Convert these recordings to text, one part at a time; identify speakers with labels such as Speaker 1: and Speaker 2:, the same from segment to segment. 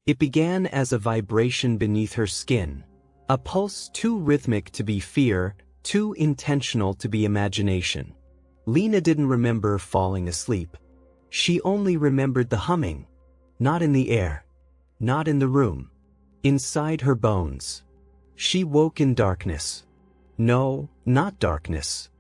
Speaker 1: It began as a vibration beneath her skin, a pulse too rhythmic to be fear, too intentional to be imagination. Lena didn't remember falling asleep. She only remembered the humming, not in the air, not in the room, inside her bones. She woke in darkness. No, not darkness.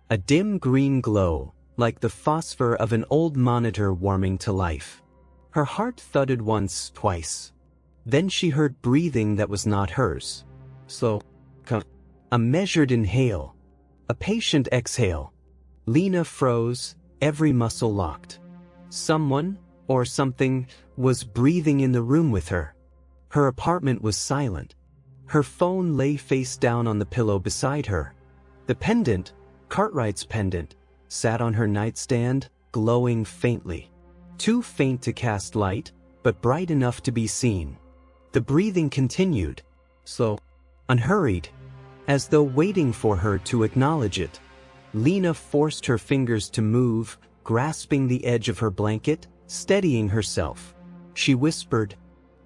Speaker 1: A dim green glow, like the phosphor of an old monitor warming to life. Her heart thudded once, twice. Then she heard breathing that was not hers. Slow. A measured inhale. A patient exhale. Lena froze, every muscle locked. Someone, or something, was breathing in the room with her. Her apartment was silent. Her phone lay face down on the pillow beside her. The pendant, Cartwright's pendant, sat on her nightstand, glowing faintly. Too faint to cast light, but bright enough to be seen. The breathing continued, slow, unhurried, as though waiting for her to acknowledge it. Lena forced her fingers to move, grasping the edge of her blanket, steadying herself. She whispered,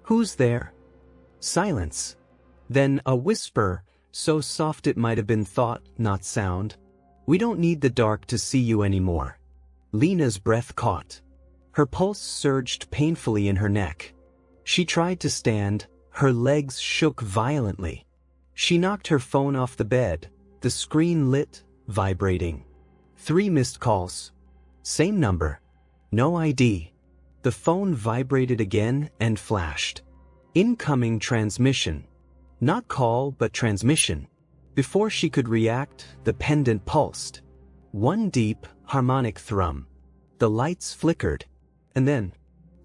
Speaker 1: "Who's there?" Silence. Then a whisper, so soft it might have been thought, not sound. "We don't need the dark to see you anymore." Lena's breath caught. Her pulse surged painfully in her neck. She tried to stand, her legs shook violently. She knocked her phone off the bed, the screen lit, vibrating. 3 missed calls. Same number. No ID. The phone vibrated again and flashed. Incoming transmission. Not call, but transmission. Before she could react, the pendant pulsed. One deep, harmonic thrum. The lights flickered. And then,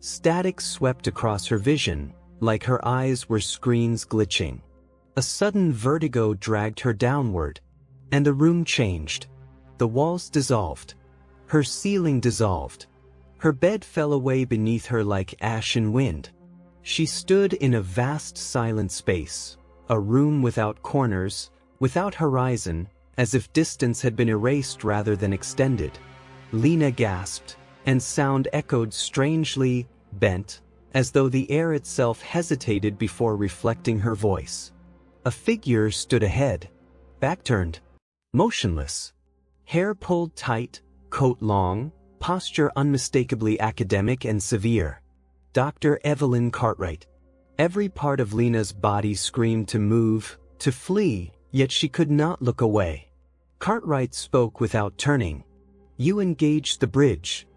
Speaker 1: static swept across her vision, like her eyes were screens glitching. A sudden vertigo dragged her downward, and the room changed. The walls dissolved. Her ceiling dissolved. Her bed fell away beneath her like ash in wind. She stood in a vast silent space, a room without corners, without horizon, as if distance had been erased rather than extended. Lena gasped, and sound echoed strangely, bent, as though the air itself hesitated before reflecting her voice. A figure stood ahead, back-turned, motionless. Hair pulled tight, coat long, posture unmistakably academic and severe. Dr. Evelyn Cartwright. Every part of Lena's body screamed to move, to flee, yet she could not look away. Cartwright spoke without turning. "You engaged the bridge."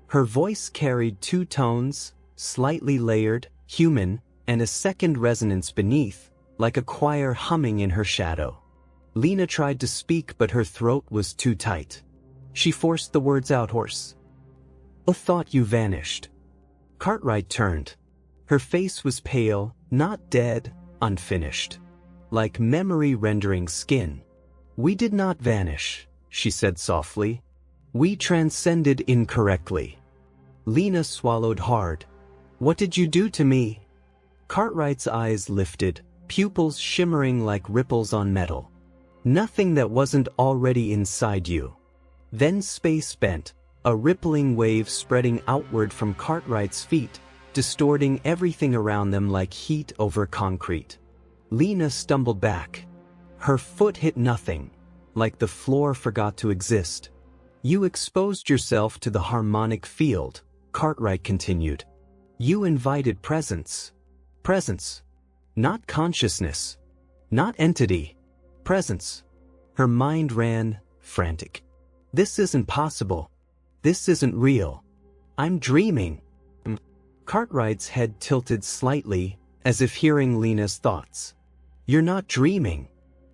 Speaker 1: Her voice carried 2 tones, slightly layered, human, and a second resonance beneath, like a choir humming in her shadow. Lena tried to speak, but her throat was too tight. She forced the words out hoarse. "I thought you vanished." Cartwright turned. Her face was pale, not dead, unfinished. Like memory rendering skin. "We did not vanish," she said softly. "We transcended incorrectly." Lena swallowed hard. "What did you do to me?" Cartwright's eyes lifted, pupils shimmering like ripples on metal. "Nothing that wasn't already inside you." Then space bent, a rippling wave spreading outward from Cartwright's feet, distorting everything around them like heat over concrete. Lena stumbled back. Her foot hit nothing, like the floor forgot to exist. "You exposed yourself to the harmonic field," Cartwright continued. "You invited presence. Presence. Not consciousness. Not entity. Presence." Her mind ran, frantic. "This isn't possible. This isn't real. I'm dreaming." Cartwright's head tilted slightly, as if hearing Lena's thoughts. "You're not dreaming.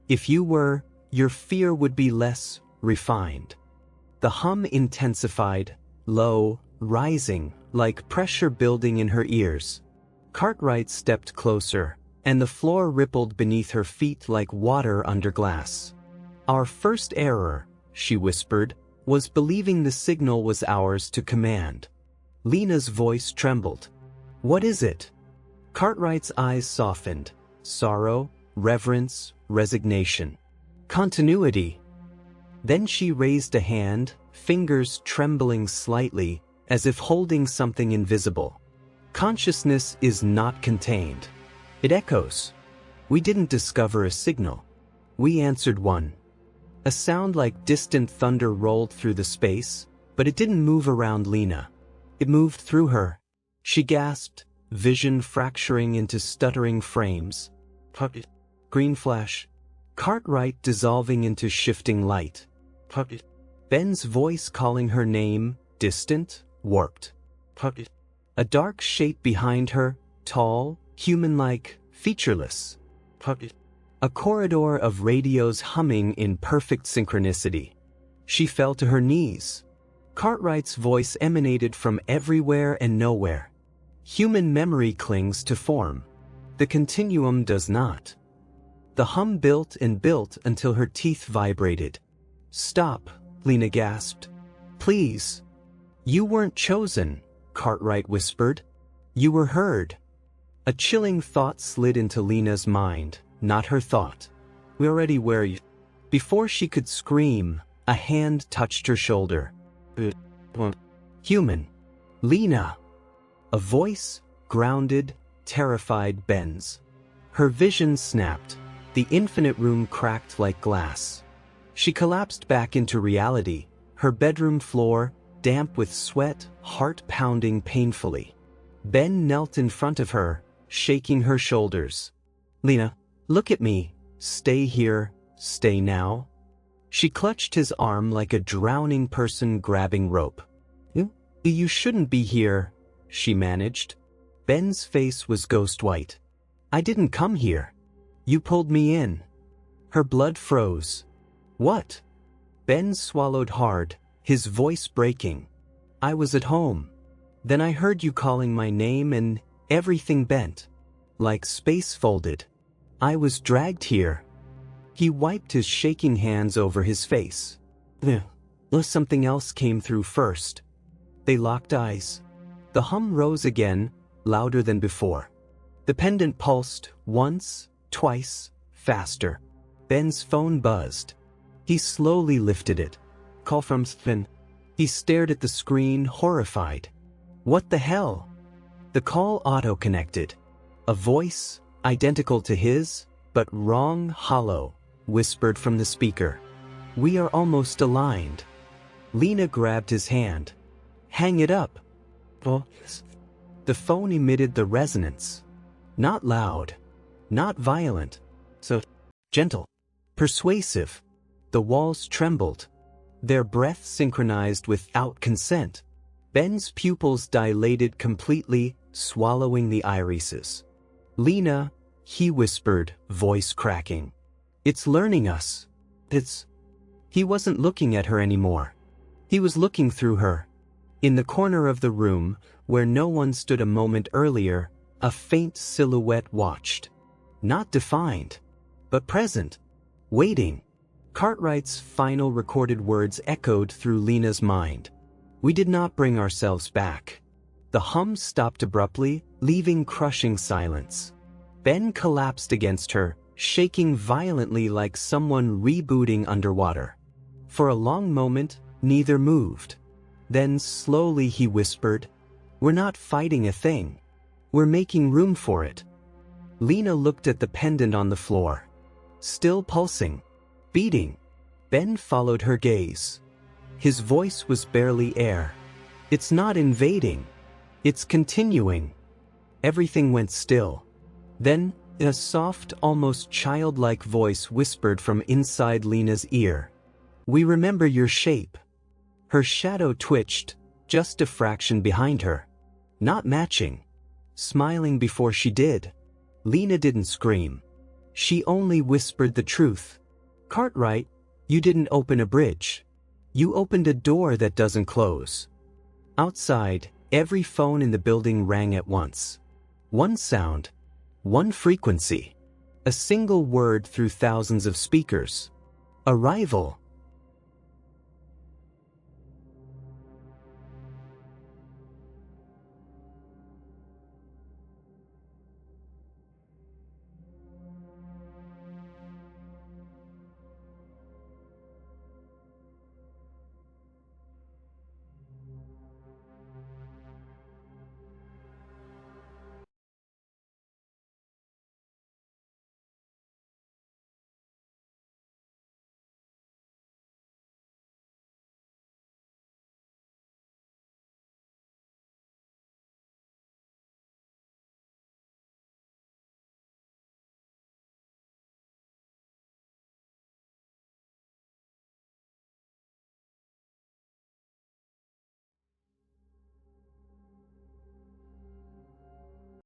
Speaker 1: If you were, your fear would be less refined." The hum intensified, low, rising, like pressure building in her ears. Cartwright stepped closer, and the floor rippled beneath her feet like water under glass. "Our first error," she whispered, "was believing the signal was ours to command." Lena's voice trembled. "What is it?" Cartwright's eyes softened. Sorrow, reverence, resignation. "Continuity." Then she raised a hand, fingers trembling slightly, as if holding something invisible. Consciousness is not contained. It echoes. We didn't discover a signal. We answered one. A sound like distant thunder rolled through the space, but it didn't move around Lena. It moved through her. She gasped, vision fracturing into stuttering frames. Green flash. Cartwright dissolving into shifting light. Ben's voice calling her name, distant, warped. A dark shape behind her, tall, human-like, featureless. A corridor of radios humming in perfect synchronicity. She fell to her knees. Cartwright's voice emanated from everywhere and nowhere. Human memory clings to form. The continuum does not. The hum built and built until her teeth vibrated. "Stop," Lena gasped. "Please." "You weren't chosen," Cartwright whispered. "You were heard." A chilling thought slid into Lena's mind, not her thought. "We already were you." Before she could scream, a hand touched her shoulder. "Human." "Lena." A voice, grounded, terrified, bends. Her vision snapped. The infinite room cracked like glass. She collapsed back into reality, her bedroom floor, damp with sweat, heart pounding painfully. Ben knelt in front of her, shaking her shoulders. "Lena, look at me. Stay here. Stay now." She clutched his arm like a drowning person grabbing rope. You shouldn't be here," she managed. Ben's face was ghost white. "I didn't come here. You pulled me in." Her blood froze. "What?" Ben swallowed hard, his voice breaking. "I was at home. Then I heard you calling my name and everything bent. Like space folded. I was dragged here." He wiped his shaking hands over his face. Something else came through first. They locked eyes. The hum rose again, louder than before. The pendant pulsed, once, twice, faster. Ben's phone buzzed. He slowly lifted it. "Call from Sven." He stared at the screen, horrified. What the hell? The call auto-connected. A voice, identical to his, but wrong, hollow, whispered from the speaker. "We are almost aligned." Lena grabbed his hand. "Hang it up." The phone emitted the resonance. Not loud. Not violent. So gentle. Persuasive. The walls trembled. Their breath synchronized without consent. Ben's pupils dilated completely, swallowing the irises. "Lena," he whispered, voice cracking. "It's learning us. It's..." He wasn't looking at her anymore. He was looking through her. In the corner of the room, where no one stood a moment earlier, a faint silhouette watched. Not defined, but present. Waiting. Cartwright's final recorded words echoed through Lena's mind. "We did not bring ourselves back." The hum stopped abruptly, leaving crushing silence. Ben collapsed against her, shaking violently like someone rebooting underwater. For a long moment, neither moved. Then slowly he whispered, "We're not fighting a thing. We're making room for it." Lena looked at the pendant on the floor. Still pulsing. Beating. Ben followed her gaze. His voice was barely air. "It's not invading. It's continuing." Everything went still. Then, a soft, almost childlike voice whispered from inside Lena's ear. "We remember your shape." Her shadow twitched, just a fraction behind her. Not matching. Smiling before she did. Lena didn't scream. She only whispered the truth. "Cartwright, you didn't open a bridge. You opened a door that doesn't close." Outside, every phone in the building rang at once. One sound. One frequency. A single word through thousands of speakers. "Arrival."